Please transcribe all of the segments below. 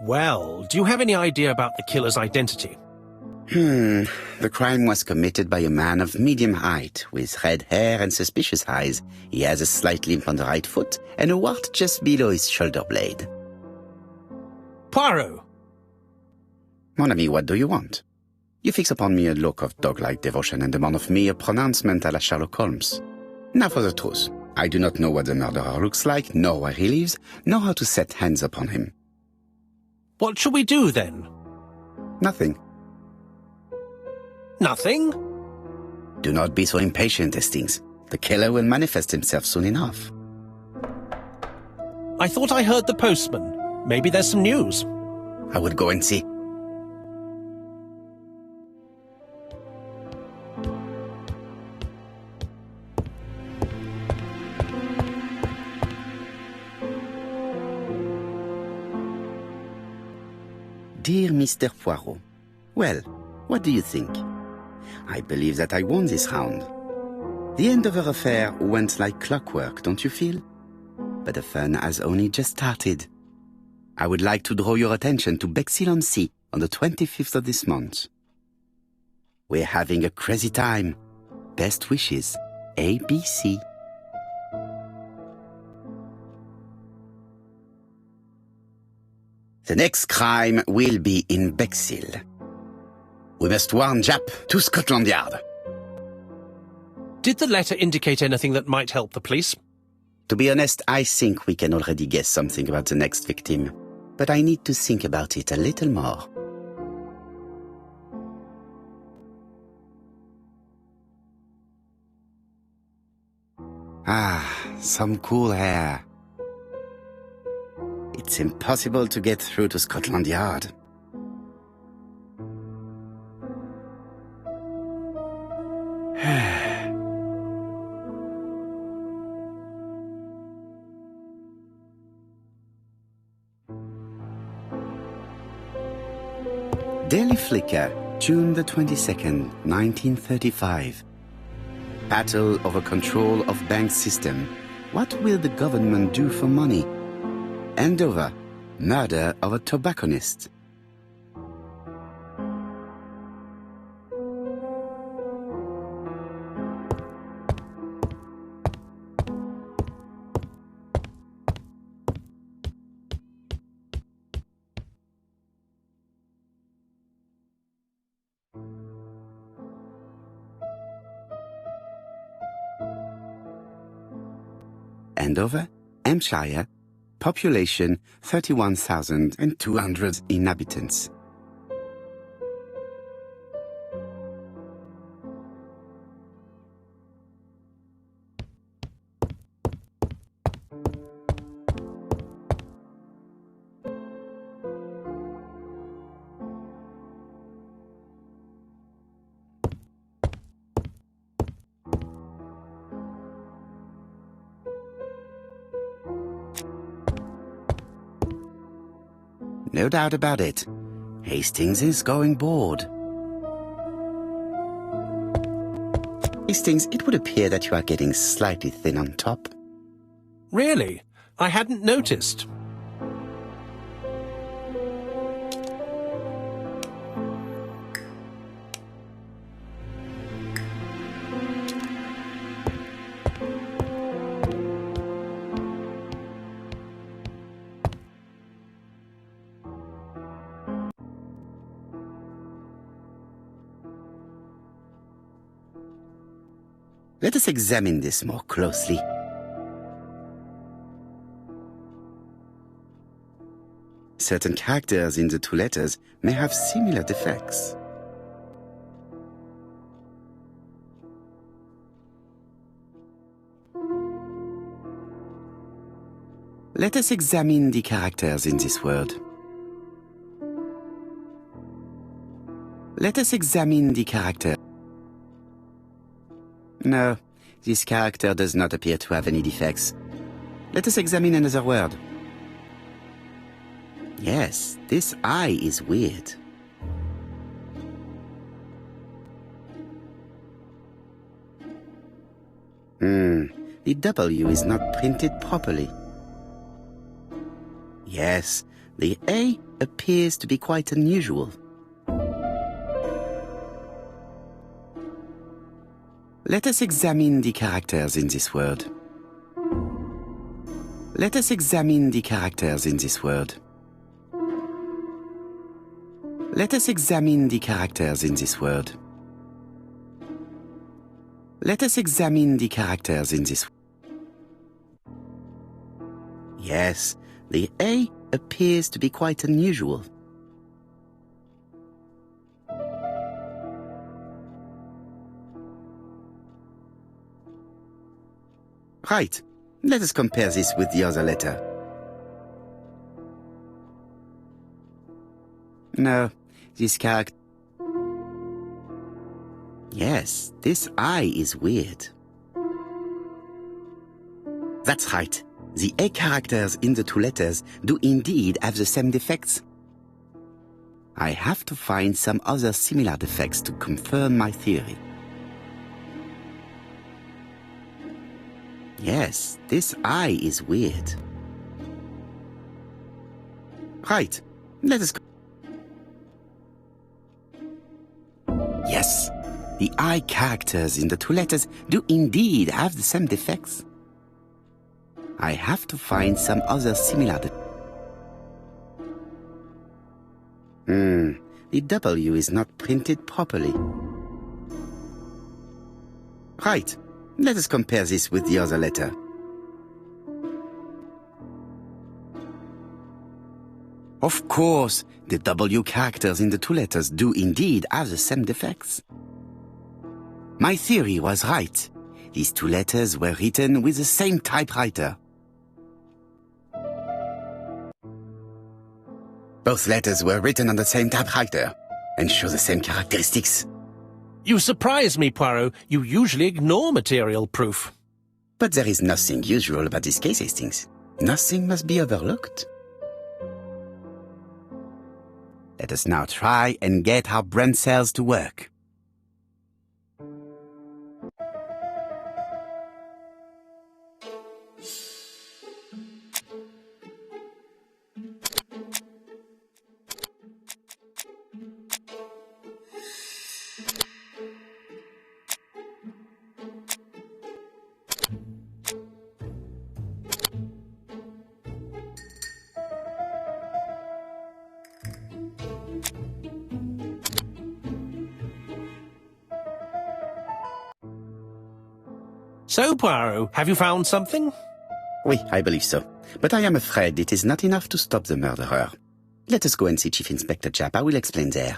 Well, do you have any idea about the killer's identity? The crime was committed by a man of medium height, with red hair and suspicious eyes. He has a slight limp on the right foot and a wart just below his shoulder blade. Poirot! Mon ami, what do you want? You fix upon me a look of dog-like devotion and demand of me a pronouncement à la Sherlock Holmes. Now for the truth. I do not know what the murderer looks like, nor where he lives, nor how to set hands upon him. What shall we do, then? Nothing. Nothing? Do not be so impatient, Hastings. The killer will manifest himself soon enough. I thought I heard the postman. Maybe there's some news. I would go and see. Dear Mr. Poirot, well, what do you think? I believe that I won this round. The end of our affair went like clockwork, don't you feel? But the fun has only just started. I would like to draw your attention to Bexhill-on-Sea on the 25th of this month. We're having a crazy time. Best wishes, ABC. The next crime will be in Bexhill. We must warn Jap to Scotland Yard. Did the letter indicate anything that might help the police? To be honest, I think we can already guess something about the next victim. But I need to think about it a little more. Some cool air. It's impossible to get through to Scotland Yard. Daily Flicker, June the 22nd, 1935. Battle over control of bank system. What will the government do for money? Andover, murder of a tobacconist. Andover, Hampshire, population 31,200 inhabitants. No doubt about it. Hastings is going bored. Hastings, it would appear that you are getting slightly thin on top. Really? I hadn't noticed. Let us examine this more closely. Certain characters in the two letters may have similar defects. Let us examine the characters in this word. Let us examine the character. No, this character does not appear to have any defects. Let us examine another word. Yes, this I is weird. The W is not printed properly. Yes, The A appears to be quite unusual. Let us examine the characters in this word. Let us examine the characters in this word. Let us examine the characters in this word. Let us examine the characters in this. Yes, the A appears to be quite unusual. Right. Let us compare this with the other letter. No, this character... Yes, this I is weird. That's right. The A characters in the two letters do indeed have the same defects. I have to find some other similar defects to confirm my theory. Yes, this I is weird. Right, let us go. Yes, the I characters in the two letters do indeed have the same defects. I have to find some other similar the W is not printed properly. Right. Let us compare this with the other letter. Of course, the W characters in the two letters do indeed have the same defects. My theory was right. These two letters were written with the same typewriter. Both letters were written on the same typewriter and show the same characteristics. You surprise me, Poirot. You usually ignore material proof. But there is nothing usual about this case, Hastings. Nothing must be overlooked. Let us now try and get our brain cells to work. So, Poirot, have you found something? Oui, I believe so. But I am afraid it is not enough to stop the murderer. Let us go and see Chief Inspector Japp. I will explain there.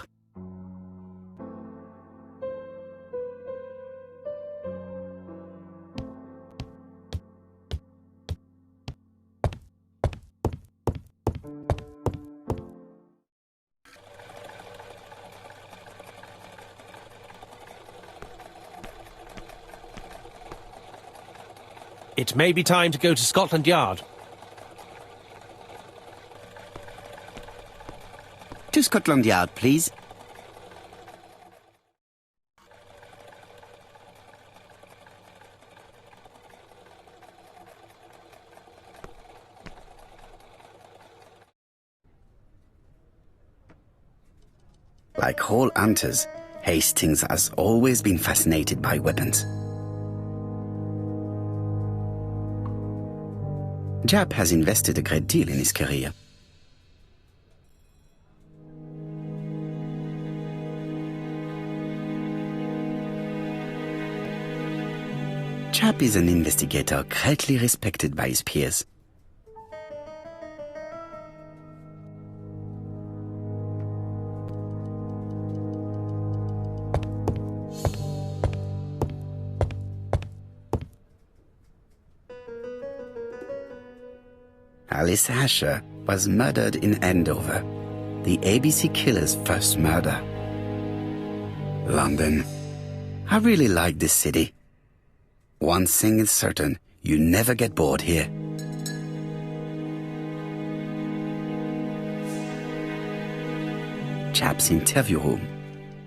It may be time to go to Scotland Yard. To Scotland Yard, please. Like all hunters, Hastings has always been fascinated by weapons. Japp has invested a great deal in his career. Japp is an investigator greatly respected by his peers. Alice Asher was murdered in Andover, the ABC killer's first murder. London. I really like this city. One thing is certain, you never get bored here. Japp's interview room.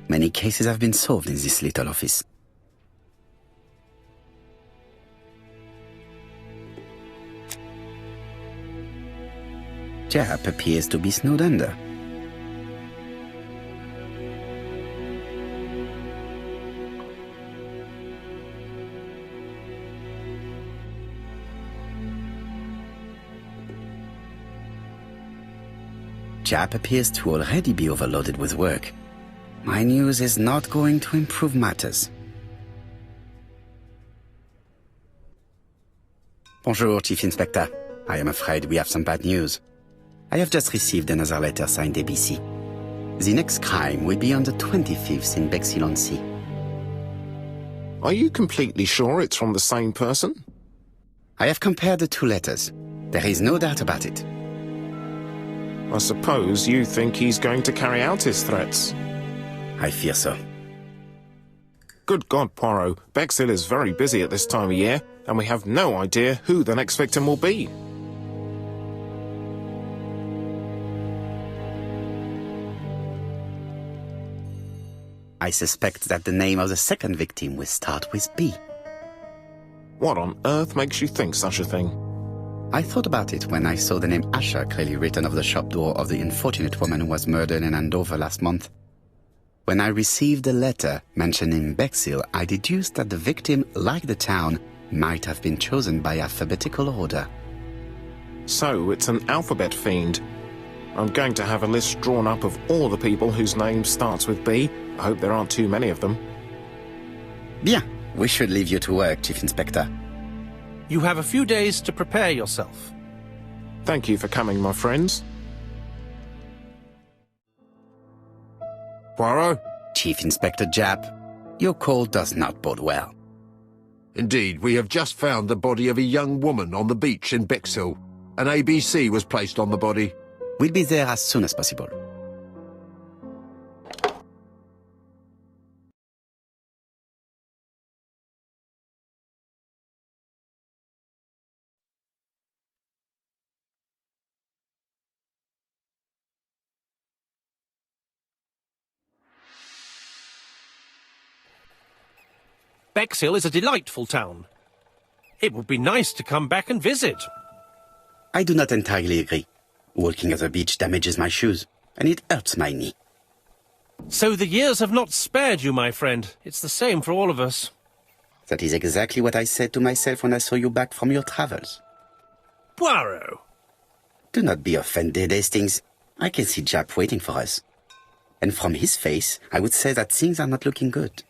Many cases have been solved in this little office. Japp appears to be snowed under. Japp appears to already be overloaded with work. My news is not going to improve matters. Bonjour, Chief Inspector. I am afraid we have some bad news. I have just received another letter signed ABC. The next crime will be on the 25th in Bexhill-on-Sea. Are you completely sure it's from the same person? I have compared the two letters. There is no doubt about it. I suppose you think he's going to carry out his threats. I fear so. Good God, Poirot. Bexhill is very busy at this time of year, and we have no idea who the next victim will be. I suspect that the name of the second victim will start with B. What on earth makes you think such a thing? I thought about it when I saw the name Asher clearly written over the shop door of the unfortunate woman who was murdered in Andover last month. When I received a letter mentioning Bexhill, I deduced that the victim, like the town, might have been chosen by alphabetical order. So it's an alphabet fiend. I'm going to have a list drawn up of all the people whose name starts with B. I hope there aren't too many of them. Bien, we should leave you to work, Chief Inspector. You have a few days to prepare yourself. Thank you for coming, my friends. Poirot? Chief Inspector Japp, your call does not bode well. Indeed, we have just found the body of a young woman on the beach in Bexhill. An ABC was placed on the body. We'll be there as soon as possible. Bexhill is a delightful town. It would be nice to come back and visit. I do not entirely agree. Walking at the beach damages my shoes, and it hurts my knee. So the years have not spared you, my friend. It's the same for all of us. That is exactly what I said to myself when I saw you back from your travels. Poirot! Do not be offended, Hastings. I can see Japp waiting for us. And from his face, I would say that things are not looking good.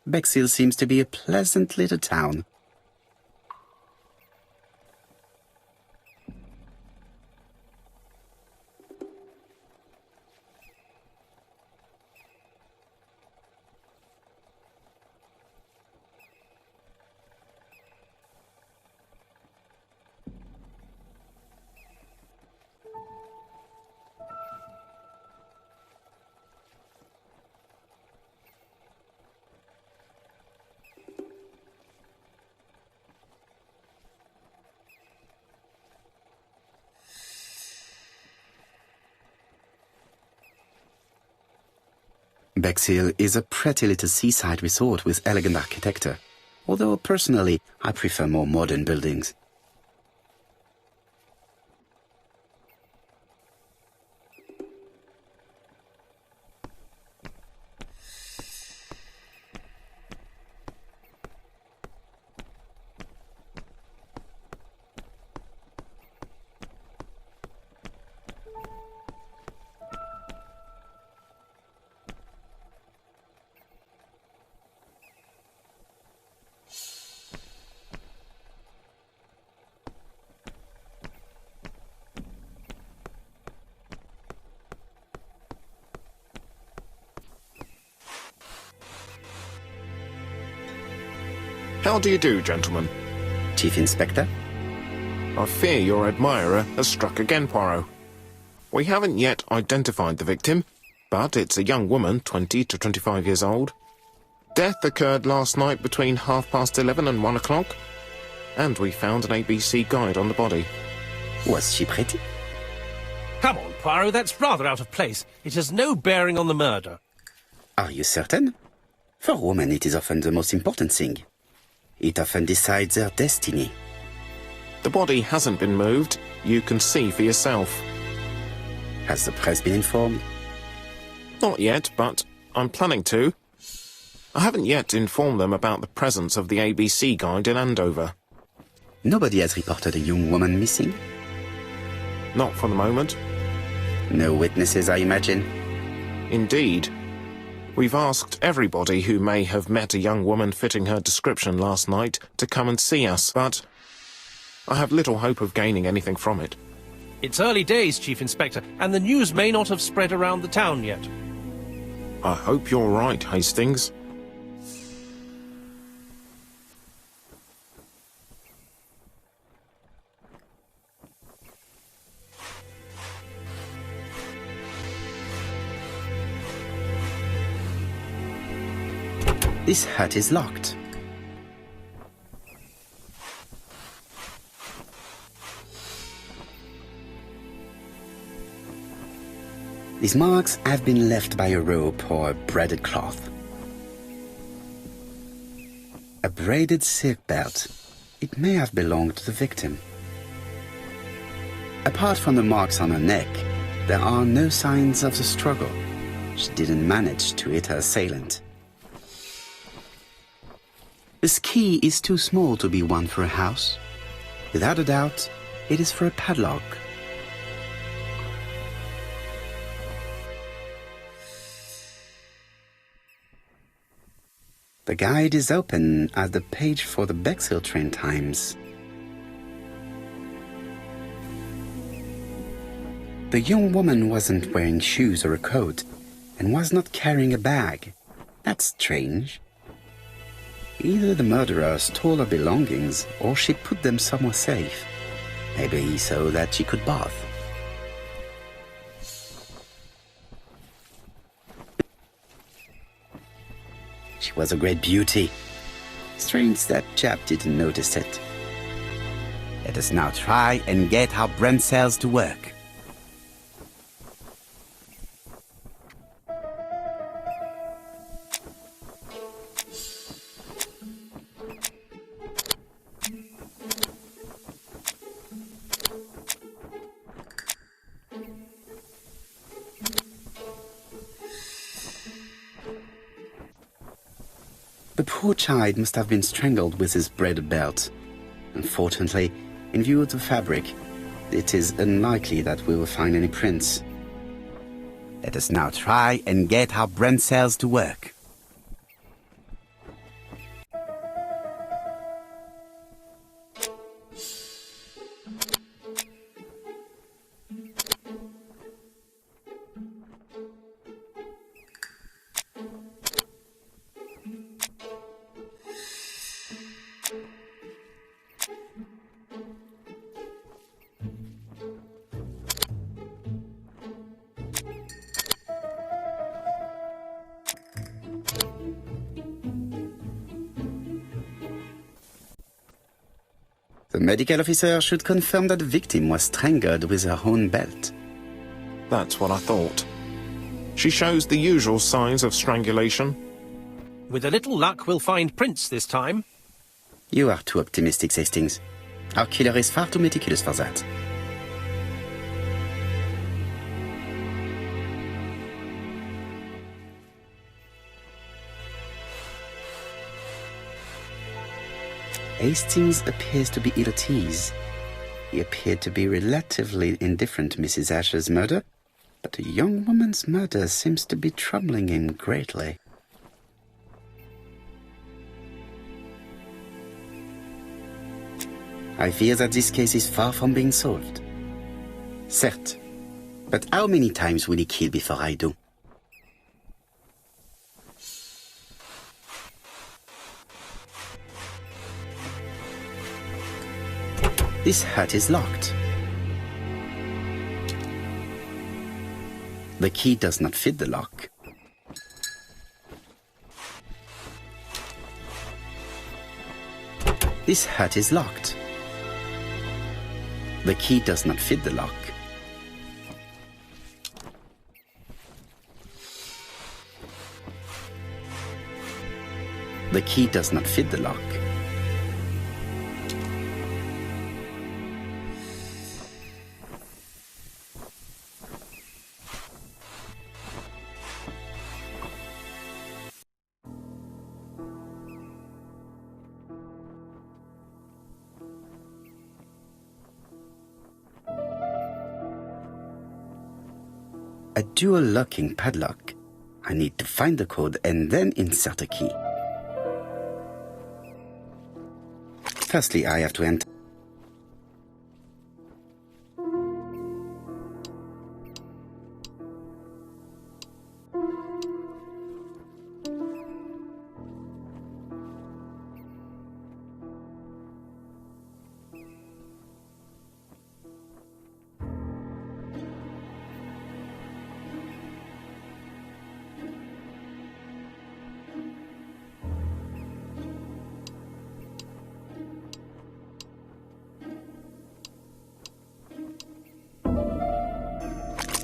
Bexhill seems to be a pleasant little town. Bexhill is a pretty little seaside resort with elegant architecture, although personally I prefer more modern buildings. How do you do, gentlemen? Chief Inspector? I fear your admirer has struck again, Poirot. We haven't yet identified the victim, but it's a young woman, 20 to 25 years old. death occurred last night between 11:30 and 1 o'clock. And we found an ABC guide on the body. Was she pretty? Come on, Poirot, that's rather out of place. It has no bearing on the murder. Are you certain? For women, it is often the most important thing. It often decides their destiny. The body hasn't been moved. You can see for yourself. Has the press been informed? Not yet, but I'm planning to. I haven't yet informed them about the presence of the ABC guide in Andover. Nobody has reported a young woman missing? Not for the moment. No witnesses, I imagine? Indeed. We've asked everybody who may have met a young woman fitting her description last night to come and see us, but I have little hope of gaining anything from it. It's early days, Chief Inspector, and the news may not have spread around the town yet. I hope you're right, Hastings. This hut is locked. These marks have been left by a rope or a braided cloth. A braided silk belt. It may have belonged to the victim. Apart from the marks on her neck, there are no signs of the struggle. She didn't manage to hit her assailant. This key is too small to be one for a house. Without a doubt, it is for a padlock. The guide is open at the page for the Bexhill train times. The young woman wasn't wearing shoes or a coat and was not carrying a bag. That's strange. Either the murderer stole her belongings or she put them somewhere safe. Maybe so that she could bath. She was a great beauty. Strange that chap didn't notice it. Let us now try and get our brain cells to work. The poor child must have been strangled with his braided belt. Unfortunately, in view of the fabric, it is unlikely that we will find any prints. Let us now try and get our brain cells to work. The medical officer should confirm that the victim was strangled with her own belt. That's what I thought. She shows the usual signs of strangulation. With a little luck, we'll find prints this time. You are too optimistic, Hastings. Our killer is far too meticulous for that. Hastings appears to be ill at ease. He appeared to be relatively indifferent to Mrs. Asher's murder, but a young woman's murder seems to be troubling him greatly. I fear that this case is far from being solved. Certes, but how many times will he kill before I do? This hut is locked. The key does not fit the lock. This hut is locked. The key does not fit the lock. The key does not fit the lock. A dual locking padlock. I need to find the code and then insert a key. Firstly, I have to enter.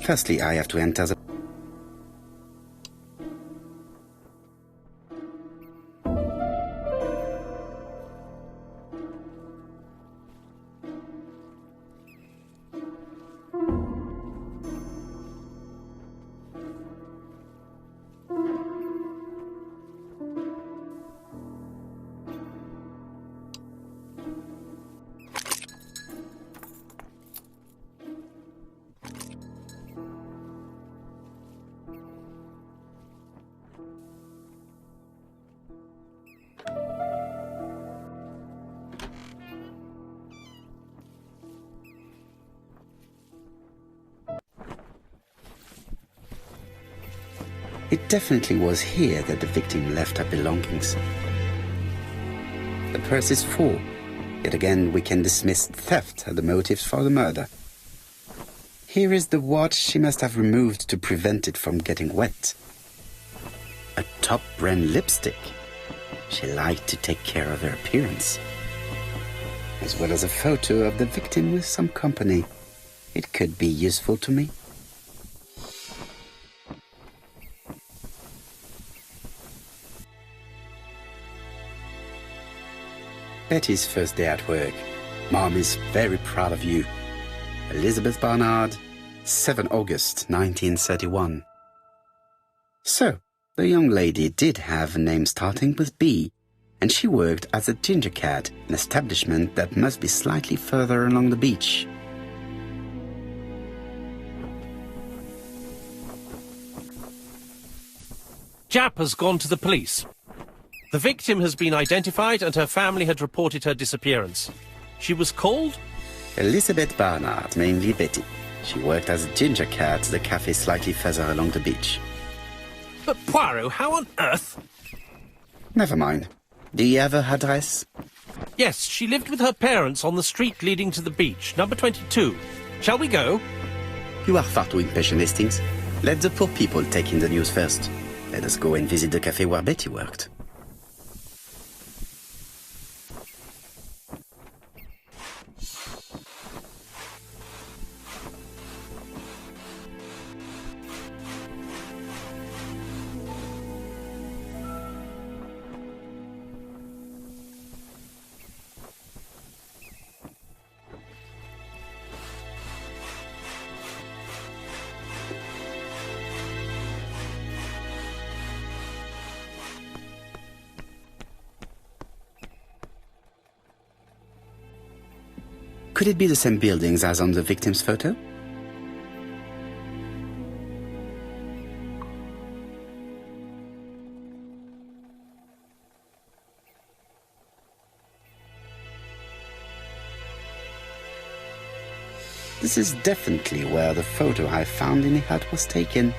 Firstly, I have to enter the... It definitely was here that the victim left her belongings. The purse is full. Yet again, we can dismiss theft as the motives for the murder. Here is the watch she must have removed to prevent it from getting wet. A top-brand lipstick. She liked to take care of her appearance. As well as a photo of the victim with some company. It could be useful to me. Betty's first day at work. Mom is very proud of you. Elizabeth Barnard, 7 August 1931. So, the young lady did have a name starting with B, and she worked as a ginger cat, an establishment that must be slightly further along the beach. Jap has gone to the police. The victim has been identified and her family had reported her disappearance. She was called? Elizabeth Barnard, mainly Betty. She worked as a ginger cat at the cafe slightly further along the beach. But Poirot, how on earth? Never mind. Do you have her address? Yes, she lived with her parents on the street leading to the beach, number 22. Shall we go? You are far too impatient, Hastings. Let the poor people take in the news first. Let us go and visit the cafe where Betty worked. Could it be the same buildings as on the victim's photo? This is definitely where the photo I found in the hut was taken.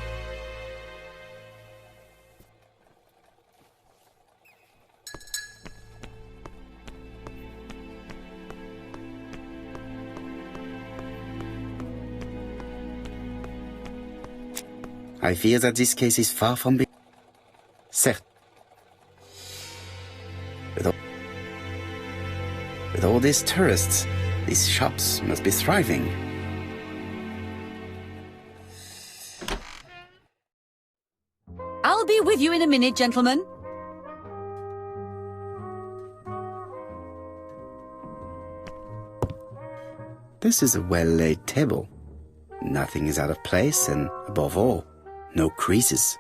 I fear that this case is far from being... Certes. With all these tourists, these shops must be thriving. I'll be with you in a minute, gentlemen. This is a well-laid table. Nothing is out of place and, above all, no creases.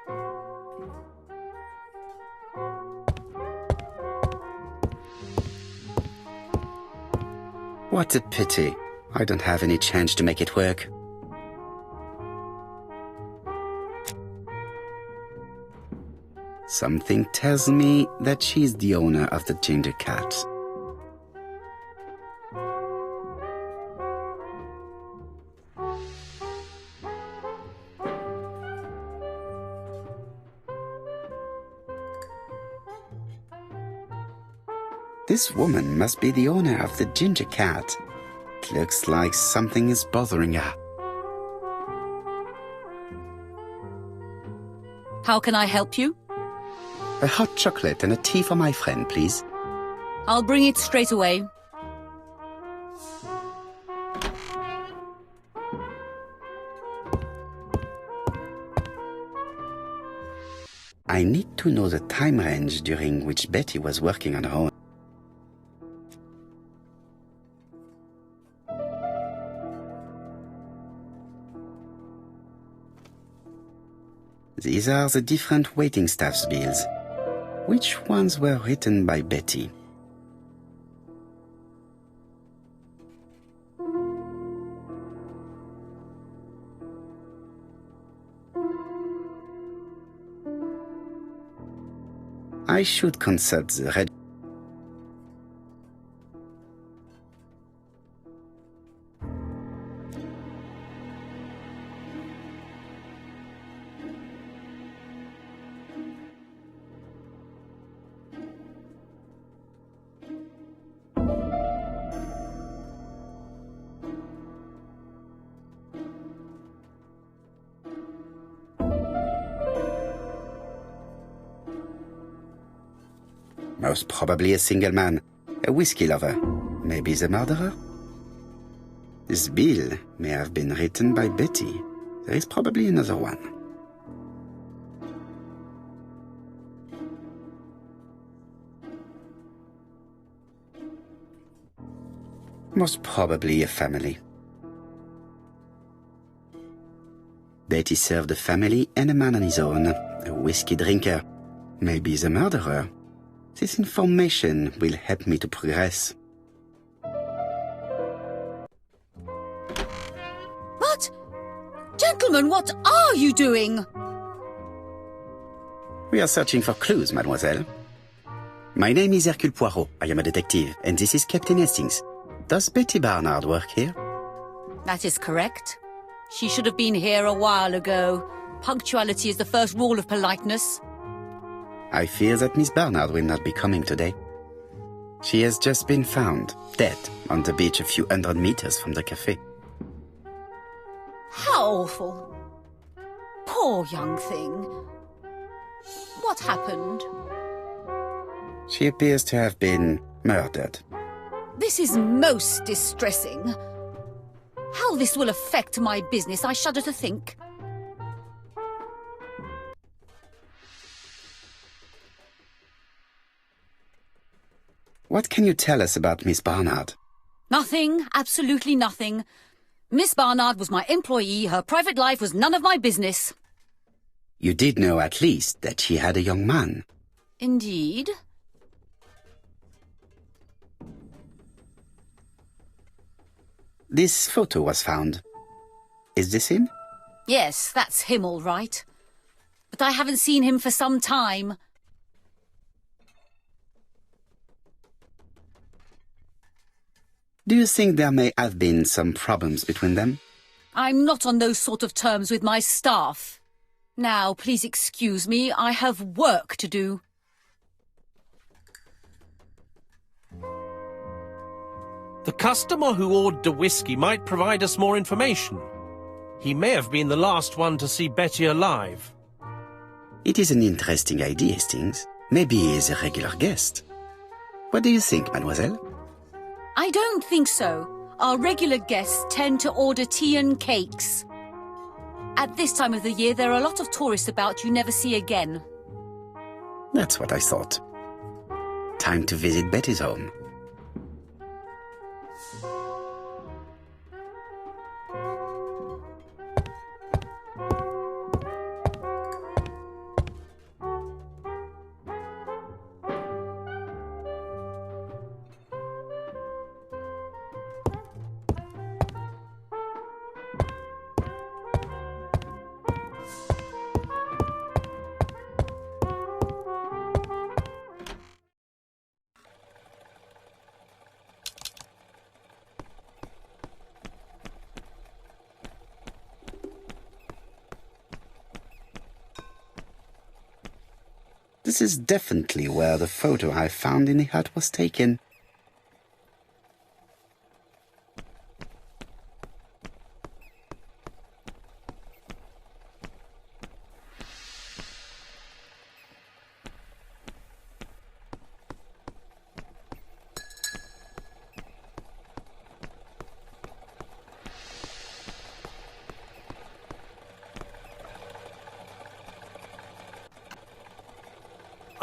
What a pity. I don't have any change to make it work. Something tells me that she's the owner of the ginger cat. This woman must be the owner of the ginger cat. It looks like something is bothering her. How can I help you? A hot chocolate and a tea for my friend, please. I'll bring it straight away. I need to know the time range during which Betty was working on her own. These are the different waiting staff's bills. Which ones were written by Betty? I should consult the red. Most probably a single man, a whiskey lover, maybe the murderer. This bill may have been written by Betty. There is probably another one. Most probably a family. Betty served a family and a man on his own, a whiskey drinker, maybe the murderer. This information will help me to progress. What? Gentlemen, what are you doing? We are searching for clues, mademoiselle. My name is Erküля Pуаро. I am a detective, and this is Captain Hastings. Does Betty Barnard work here? That is correct. She should have been here a while ago. Punctuality is the first rule of politeness. I fear that Miss Barnard will not be coming today. She has just been found, dead, on the beach a few hundred meters from the cafe. How awful. Poor young thing. What happened? She appears to have been murdered. This is most distressing. How this will affect my business, I shudder to think. What can you tell us about Miss Barnard? Nothing, absolutely nothing. Miss Barnard was my employee. Her private life was none of my business. You did know at least that she had a young man. Indeed. This photo was found. Is this him? Yes, that's him all right. But I haven't seen him for some time. Do you think there may have been some problems between them? I'm not on those sort of terms with my staff. Now, please excuse me, I have work to do. The customer who ordered the whiskey might provide us more information. He may have been the last one to see Betty alive. It is an interesting idea, Hastings. Maybe he is a regular guest. What do you think, mademoiselle? I don't think so. Our regular guests tend to order tea and cakes. At this time of the year, there are a lot of tourists about you never see again. That's what I thought. Time to visit Betty's home. This is definitely where the photo I found in the hut was taken.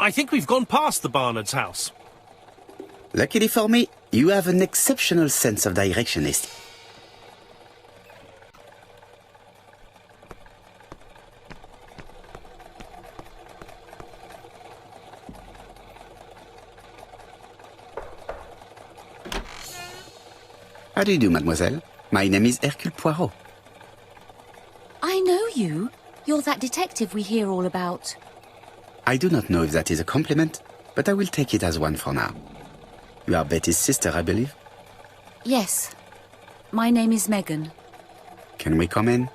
I think we've gone past the Barnard's house. Luckily for me, you have an exceptional sense of directionist. How do you do, mademoiselle? My name is Erküля Pуаро. I know you. You're that detective we hear all about. I do not know if that is a compliment, but I will take it as one for now. You are Betty's sister, I believe? Yes. My name is Megan. Can we come in?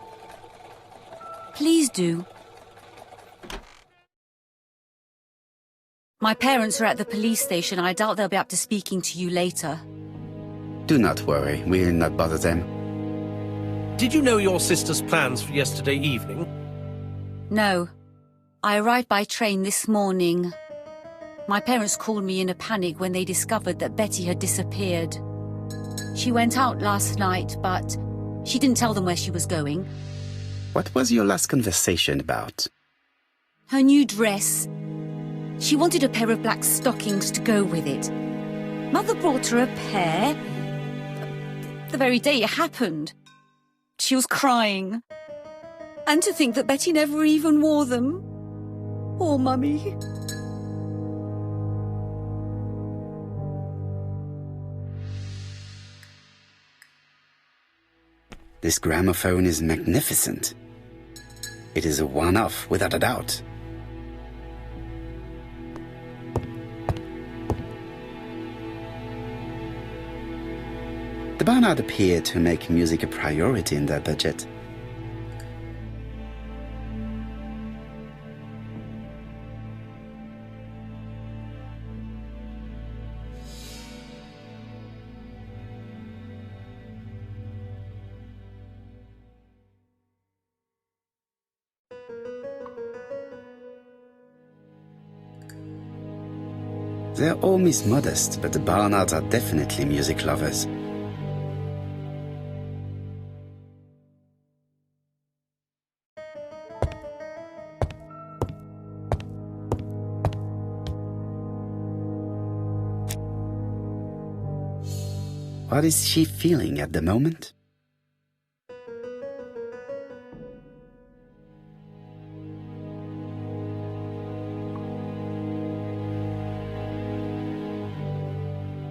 Please do. My parents are at the police station. I doubt they'll be up to speaking to you later. Do not worry, we will not bother them. Did you know your sister's plans for yesterday evening? No. I arrived by train this morning. My parents called me in a panic when they discovered that Betty had disappeared. She went out last night, but she didn't tell them where she was going. What was your last conversation about? Her new dress. She wanted a pair of black stockings to go with it. Mother brought her a pair. The very day it happened. She was crying. And to think that Betty never even wore them. Poor Mummy. This gramophone is magnificent. It is a one-off, without a doubt. The Barnard appear to make music a priority in their budget. Their home is modest, but the Barnards are definitely music lovers. What is she feeling at the moment?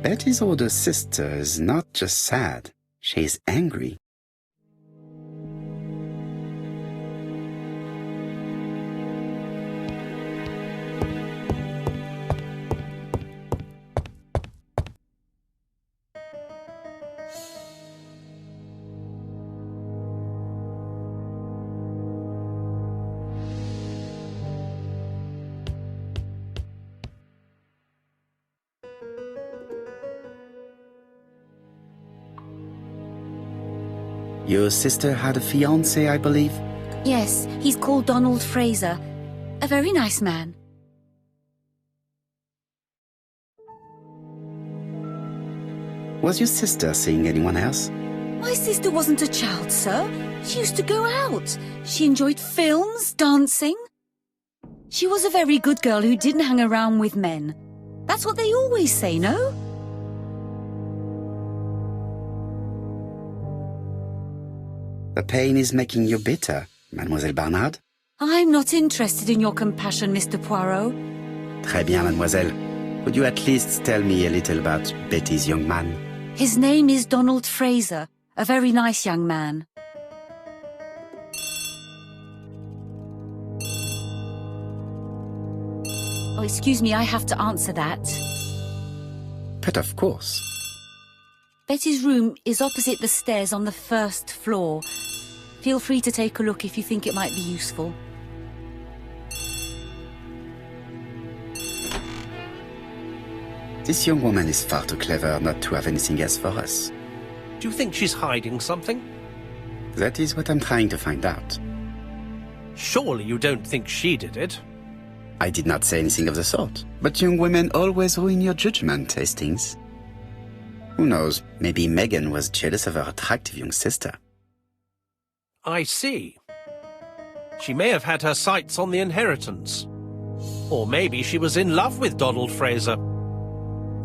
Betty's older sister is not just sad, she is angry. Your sister had a fiancé, I believe? Yes, he's called Donald Fraser. A very nice man. Was your sister seeing anyone else? My sister wasn't a child, sir. She used to go out. She enjoyed films, dancing. She was a very good girl who didn't hang around with men. That's what they always say, no? The pain is making you bitter, Mademoiselle Barnard. I'm not interested in your compassion, Mr. Poirot. Très bien, mademoiselle. Would you at least tell me a little about Betty's young man? His name is Donald Fraser, a very nice young man. Oh, excuse me, I have to answer that. But of course. Betty's room is opposite the stairs on the first floor. Feel free to take a look if you think it might be useful. This young woman is far too clever not to have anything else for us. Do you think she's hiding something? That is what I'm trying to find out. Surely you don't think she did it? I did not say anything of the sort. But young women always ruin your judgment, Hastings. Who knows, maybe Megan was jealous of her attractive young sister. I see. She may have had her sights on the inheritance. Or maybe she was in love with Donald Fraser.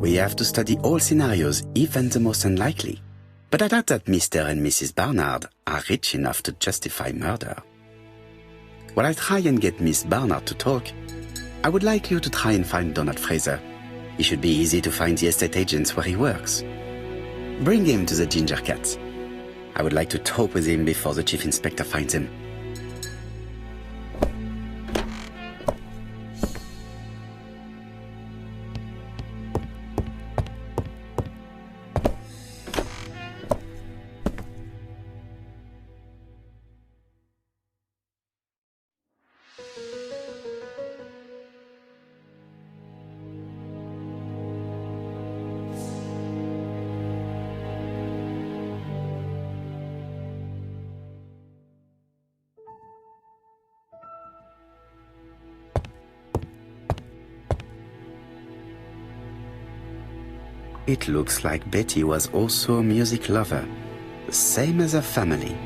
We have to study all scenarios, even the most unlikely. But I doubt that Mr. and Mrs. Barnard are rich enough to justify murder. While I try and get Miss Barnard to talk, I would like you to try and find Donald Fraser. It should be easy to find the estate agents where he works. Bring him to the Ginger Cat. I would like to talk with him before the Chief Inspector finds him. It looks like Betty was also a music lover, the same as her family.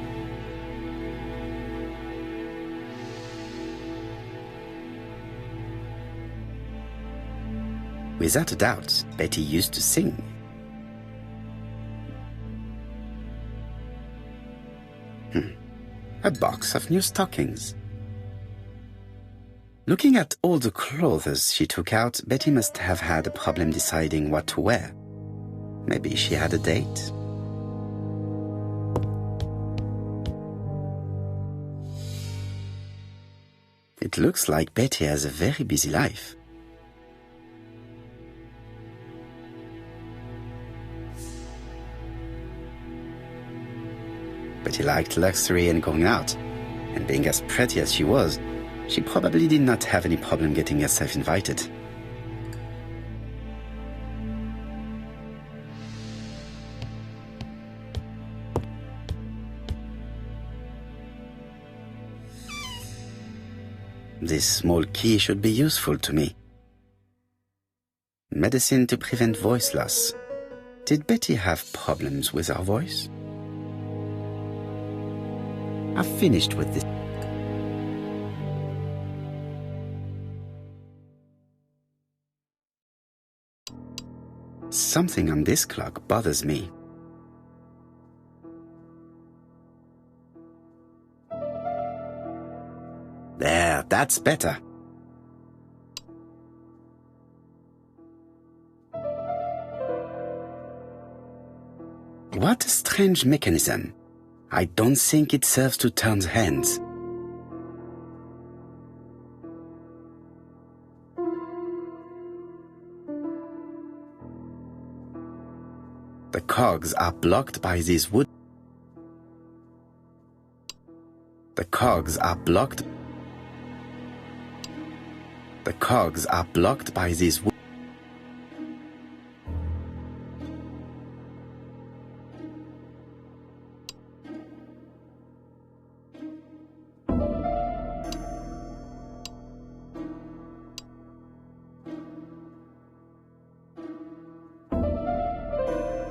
Without a doubt, Betty used to sing. A box of new stockings. Looking at all the clothes she took out, Betty must have had a problem deciding what to wear. Maybe she had a date? It looks like Betty has a very busy life. Betty liked luxury and going out, and being as pretty as she was, she probably did not have any problem getting herself invited. This small key should be useful to me. Medicine to prevent voice loss. Did Betty have problems with her voice? I've finished with this. Something on this clock bothers me. There, that's better. What a strange mechanism. I don't think it serves to turn the hands. The cogs are blocked by these wood. The cogs are blocked. The cogs are blocked by these wood.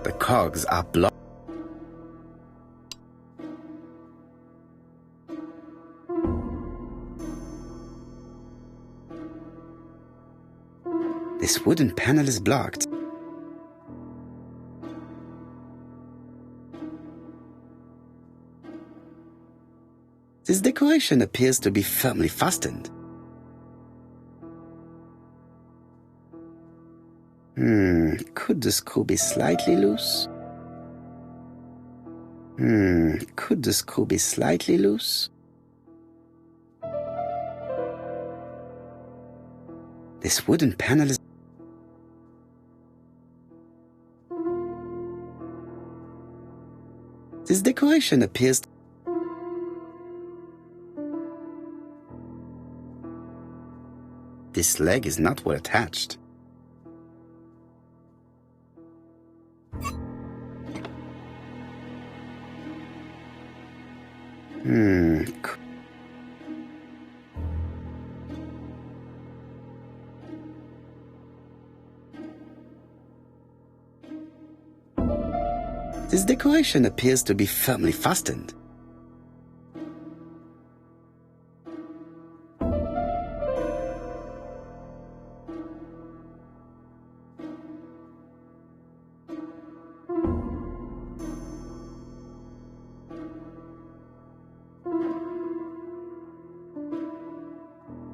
The cogs are blocked. This wooden panel is blocked. This decoration appears to be firmly fastened. Could the screw be slightly loose? Could the screw be slightly loose? This wooden panel is... This decoration appears... This leg is not well attached. This decoration appears to be firmly fastened.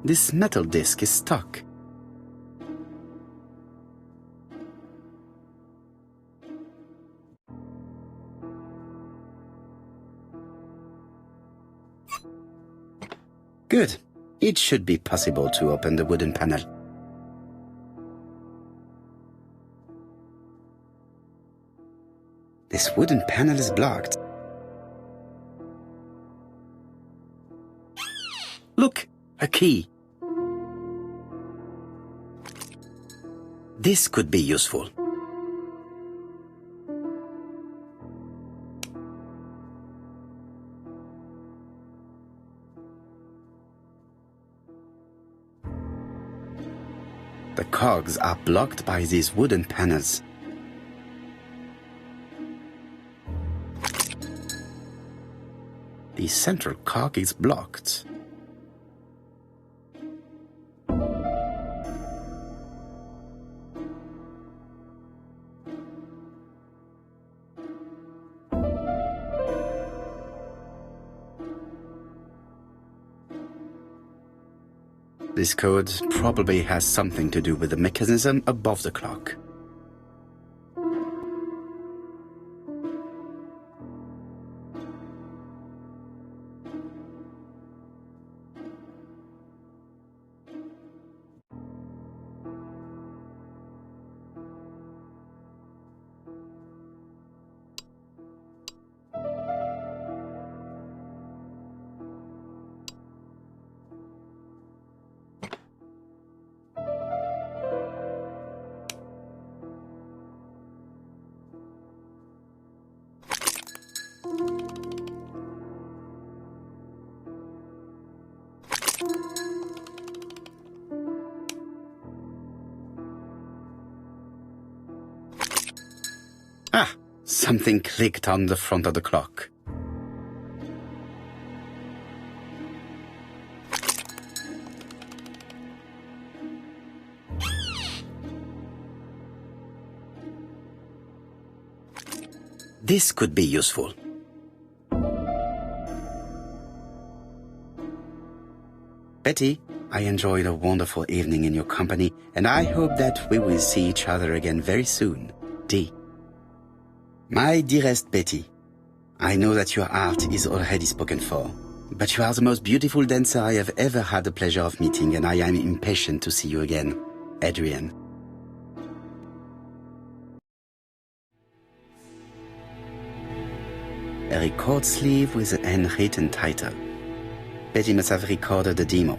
This metal disc is stuck. Good. It should be possible to open the wooden panel. This wooden panel is blocked. Look, a key. This could be useful. The cogs are blocked by these wooden panels. The central cog is blocked. This code probably has something to do with the mechanism above the clock. Ah, something clicked on the front of the clock. This could be useful. Betty, I enjoyed a wonderful evening in your company, and I hope that we will see each other again very soon. D. My dearest Betty, I know that your art is already spoken for, but you are the most beautiful dancer I have ever had the pleasure of meeting, and I am impatient to see you again. Adrian. A record sleeve with an handwritten title. Betty must have recorded the demo.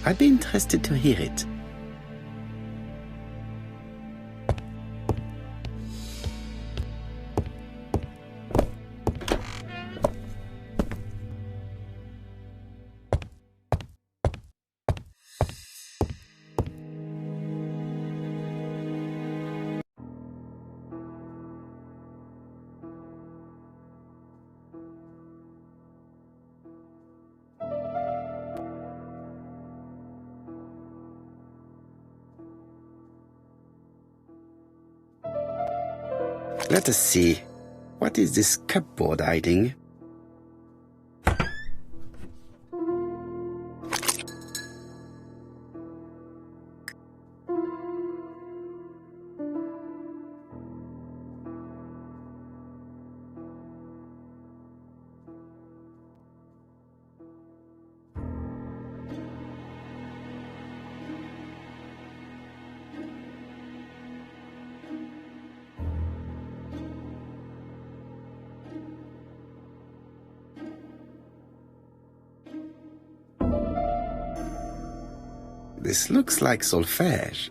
I'd be interested to hear it. Let us see. What is this cupboard hiding? This looks like solfège.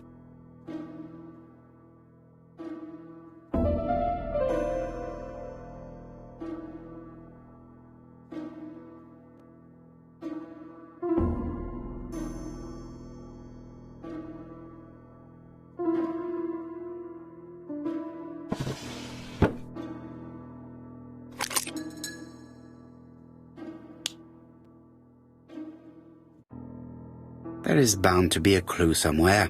There is bound to be a clue somewhere.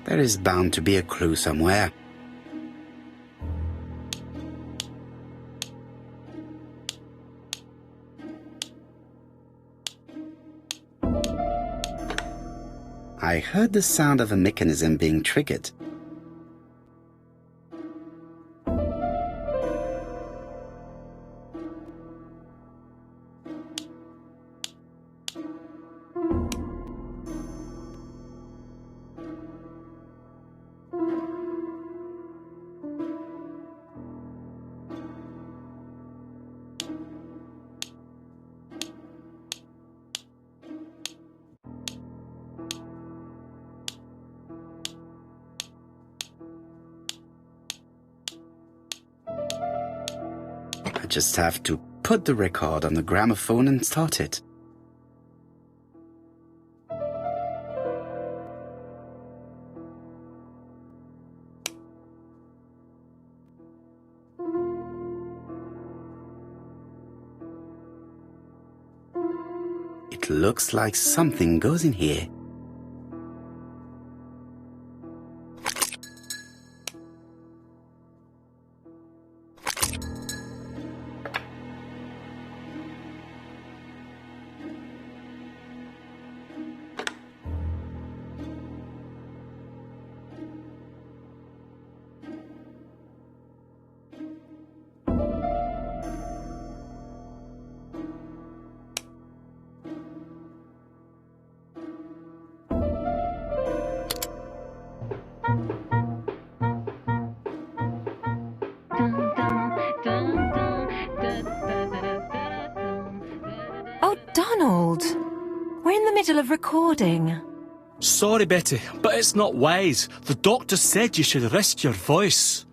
There is bound to be a clue somewhere. I heard the sound of a mechanism being triggered. I just have to put the record on the gramophone and start it. It looks like something goes in here. Oh, Donald! We're in the middle of recording. Sorry, Betty, but it's not wise. The doctor said you should rest your voice.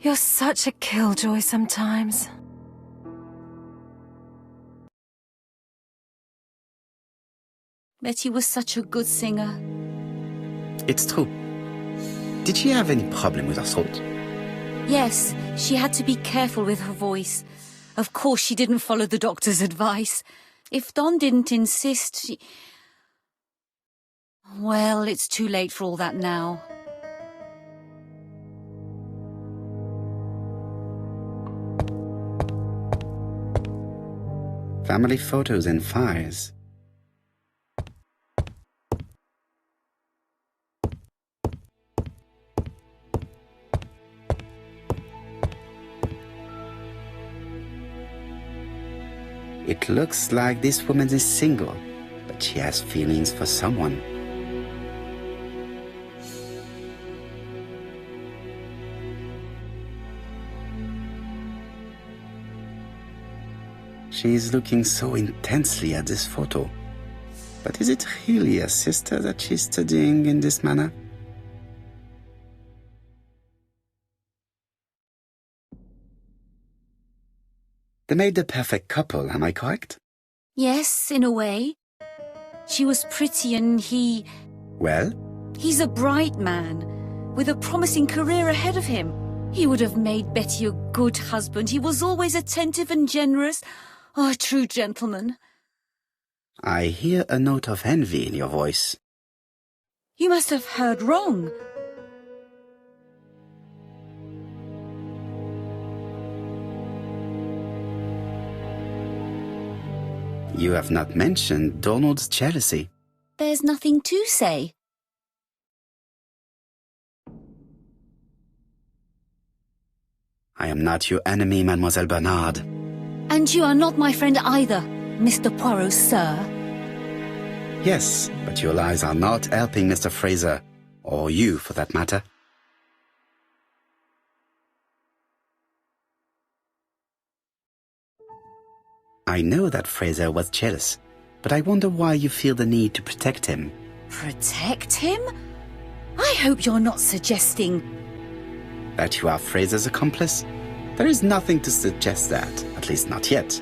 You're such a killjoy sometimes. Betty was such a good singer. It's true. Did she have any problem with her throat? Yes, she had to be careful with her voice. Of course, she didn't follow the doctor's advice. If Don didn't insist, she... Well, it's too late for all that now. Family photos and files. It looks like this woman is single, but she has feelings for someone. She is looking so intensely at this photo. But is it really a sister that she's studying in this manner? They made the perfect couple, am I correct? Yes, in a way. She was pretty and he... Well? He's a bright man, with a promising career ahead of him. He would have made Betty a good husband. He was always attentive and generous. Oh, a true gentleman. I hear a note of envy in your voice. You must have heard wrong. You have not mentioned Donald's jealousy. There's nothing to say. I am not your enemy, Mademoiselle Bernard. And you are not my friend either, Mr. Poirot, sir. Yes, but your lies are not helping Mr. Fraser, or you for that matter. I know that Fraser was jealous, but I wonder why you feel the need to protect him. Protect him? I hope you're not suggesting... That you are Fraser's accomplice? There is nothing to suggest that, at least not yet.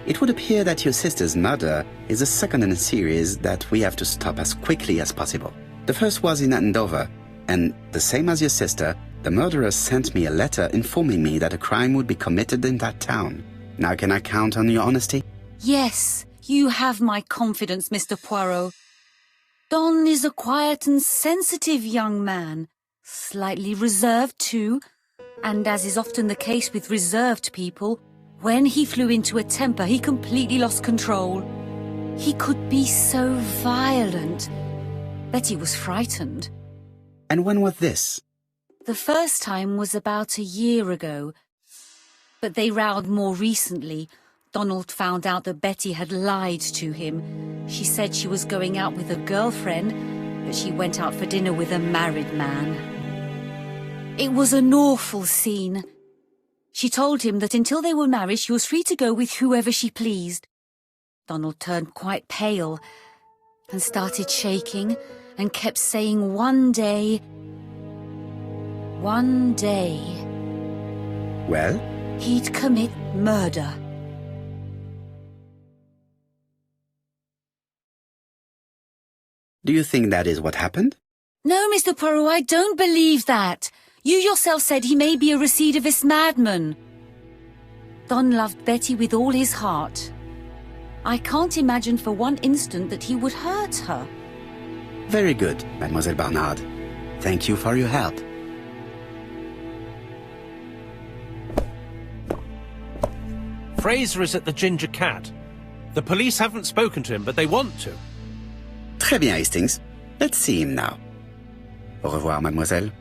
It would appear that your sister's murder is the second in a series that we have to stop as quickly as possible. The first was in Andover, and the same as your sister, the murderer sent me a letter informing me that a crime would be committed in that town. Now can I count on your honesty? Yes, you have my confidence, Mr. Poirot. Don is a quiet and sensitive young man. Slightly reserved, too. And as is often the case with reserved people, when he flew into a temper, he completely lost control. He could be so violent. Betty was frightened. And when was this? The first time was about a year ago. But they rowed more recently. Donald found out that Betty had lied to him. She said she was going out with a girlfriend, but she went out for dinner with a married man. It was an awful scene. She told him that until they were married, she was free to go with whoever she pleased. Donald turned quite pale and started shaking and kept saying one day... Well? He'd commit murder. Do you think that is what happened? No, Mr. Poirot, I don't believe that. You yourself said he may be a recidivist madman. Don loved Betty with all his heart. I can't imagine for one instant that he would hurt her. Very good, Mademoiselle Bernard. Thank you for your help. Fraser is at the Ginger Cat. The police haven't spoken to him, but they want to. Très bien, Hastings. Let's see him now. Au revoir, mademoiselle.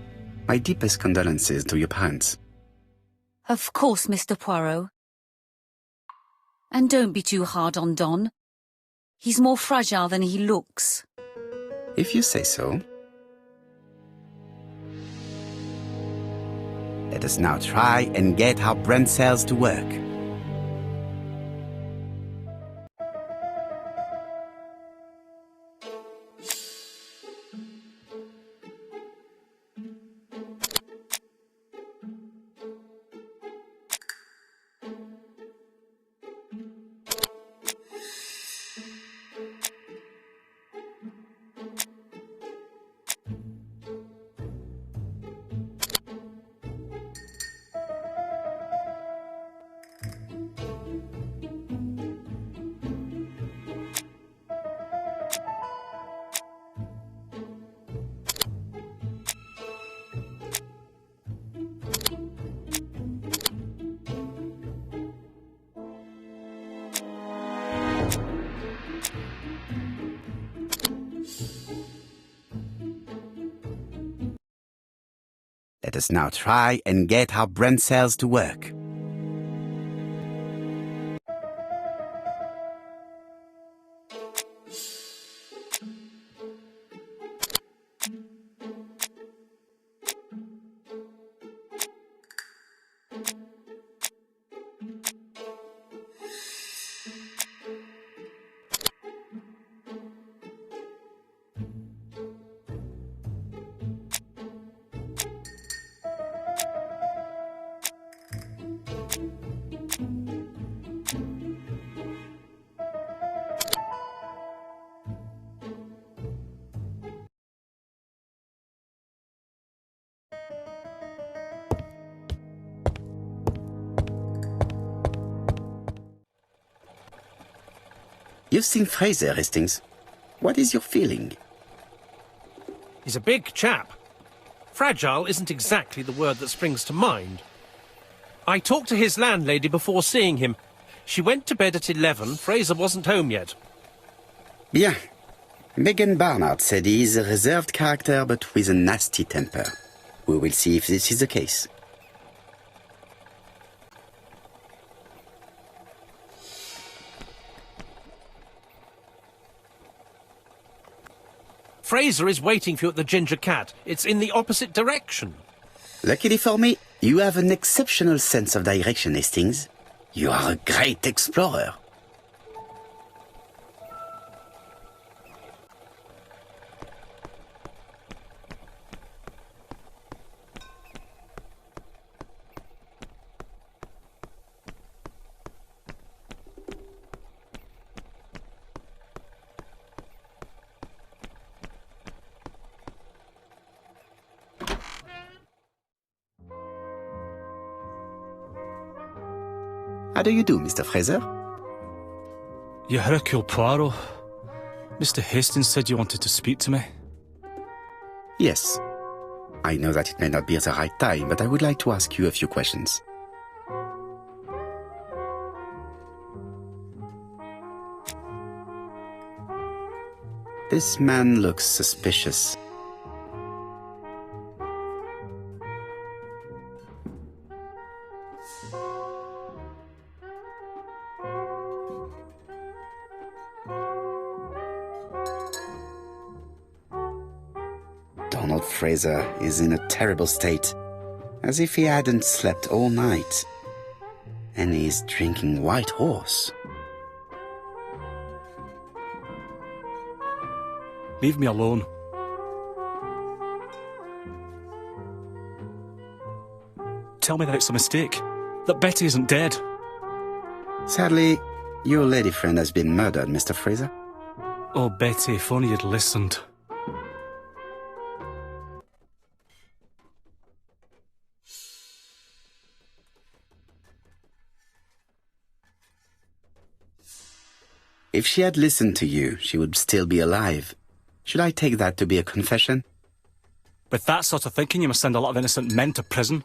My deepest condolences to your parents. Of course, Mr. Poirot. And don't be too hard on Don. He's more fragile than he looks. If you say so. Let us now try and get our brain cells to work. Let us now try and get our brain cells to work. You've seen Fraser, Hastings. What is your feeling? He's a big chap. Fragile isn't exactly the word that springs to mind. I talked to his landlady before seeing him. She went to bed at 11. Fraser wasn't home yet. Bien. Megan Barnard said he is a reserved character but with a nasty temper. We will see if this is the case. Fraser is waiting for you at the Ginger Cat. It's in the opposite direction. Luckily for me, you have an exceptional sense of direction, Hastings. You are a great explorer. How do you do, Mr. Fraser? You're Hercule Poirot. Mr. Hastings said you wanted to speak to me. Yes. I know that it may not be the right time, but I would like to ask you a few questions. This man looks suspicious. Donald Fraser is in a terrible state, as if he hadn't slept all night. And he's drinking White Horse. Leave me alone. Tell me that it's a mistake, that Betty isn't dead. Sadly, your lady friend has been murdered, Mr. Fraser. Oh, Betty, if only you'd listened. If she had listened to you, she would still be alive. Should I take that to be a confession? With that sort of thinking, you must send a lot of innocent men to prison.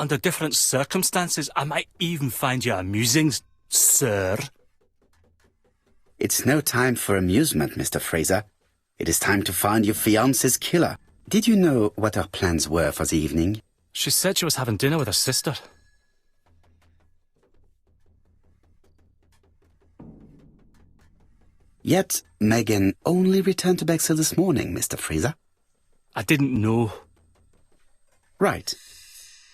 Under different circumstances, I might even find you amusing, sir. It's no time for amusement, Mr. Fraser. It is time to find your fiance's killer. Did you know what her plans were for the evening? She said she was having dinner with her sister. Yet, Megan only returned to Bexhill this morning, Mr. Fraser. I didn't know. Right.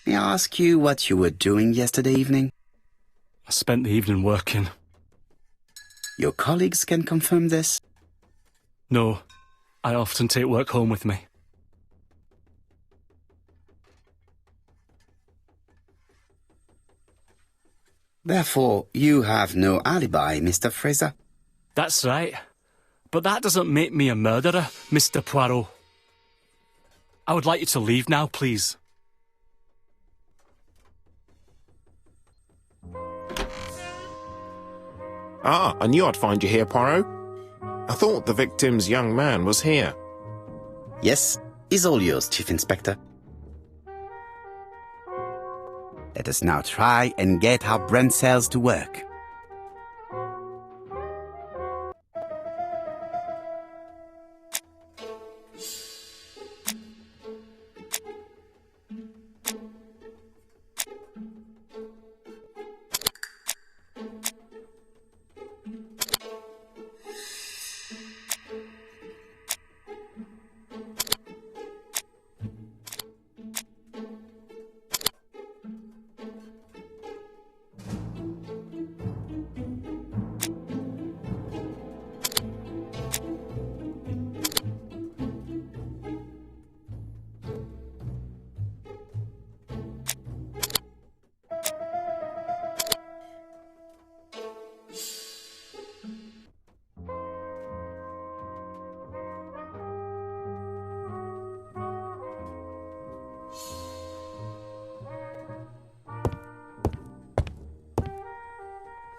May I ask you what you were doing yesterday evening? I spent the evening working. Your colleagues can confirm this? No, I often take work home with me. Therefore, you have no alibi, Mr. Fraser? That's right. But that doesn't make me a murderer, Mr. Poirot. I would like you to leave now, please. Ah, I knew I'd find you here, Poirot. I thought the victim's young man was here. Yes, he's all yours, Chief Inspector. Let us now try and get our brain cells to work.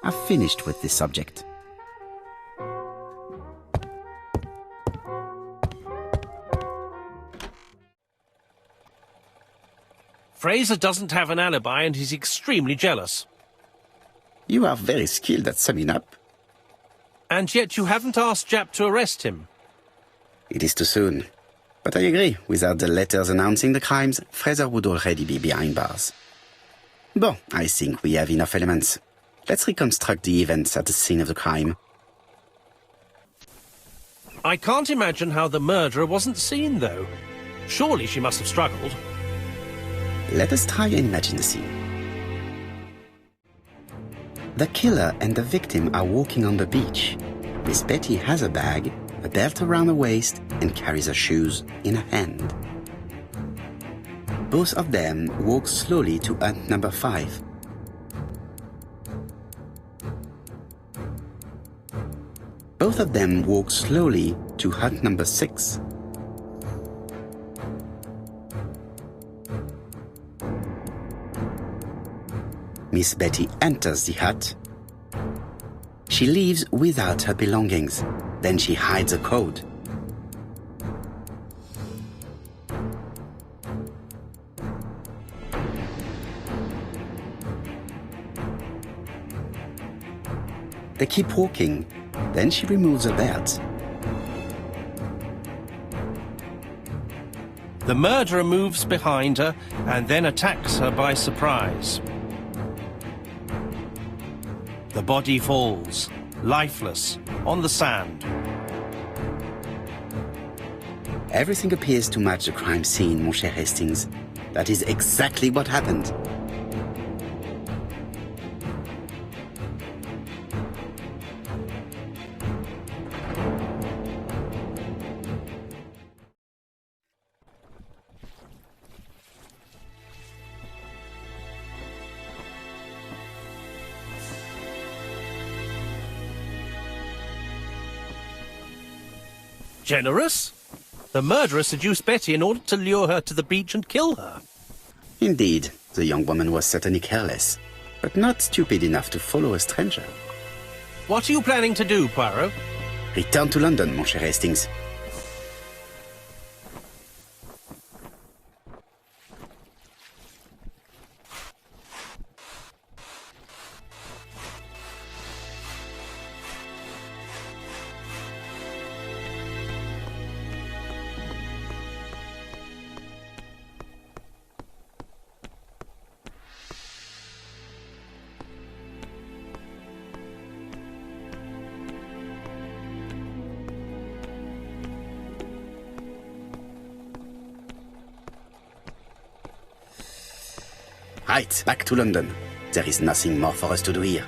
I've finished with this subject. Fraser doesn't have an alibi and he's extremely jealous. You are very skilled at summing up. And yet you haven't asked Japp to arrest him. It is too soon. But I agree, without the letters announcing the crimes, Fraser would already be behind bars. Bon, I think we have enough elements. Let's reconstruct the events at the scene of the crime. I can't imagine how the murderer wasn't seen, though. Surely she must have struggled. Let us try and imagine the scene. The killer and the victim are walking on the beach. Miss Betty has a bag, a belt around her waist, and carries her shoes in her hand. Both of them walk slowly to hut number 5. Both of them walk slowly to hut number 6. Miss Betty enters the hut. She leaves without her belongings. Then she hides a code. They keep walking. Then she removes her belt. The murderer moves behind her and then attacks her by surprise. The body falls, lifeless, on the sand. Everything appears to match the crime scene, mon cher Hastings. That is exactly what happened. Generous? The murderer seduced Betty in order to lure her to the beach and kill her. Indeed, the young woman was certainly careless, but not stupid enough to follow a stranger. What are you planning to do, Poirot? Return to London, mon cher Hastings. Right, back to London. There is nothing more for us to do here.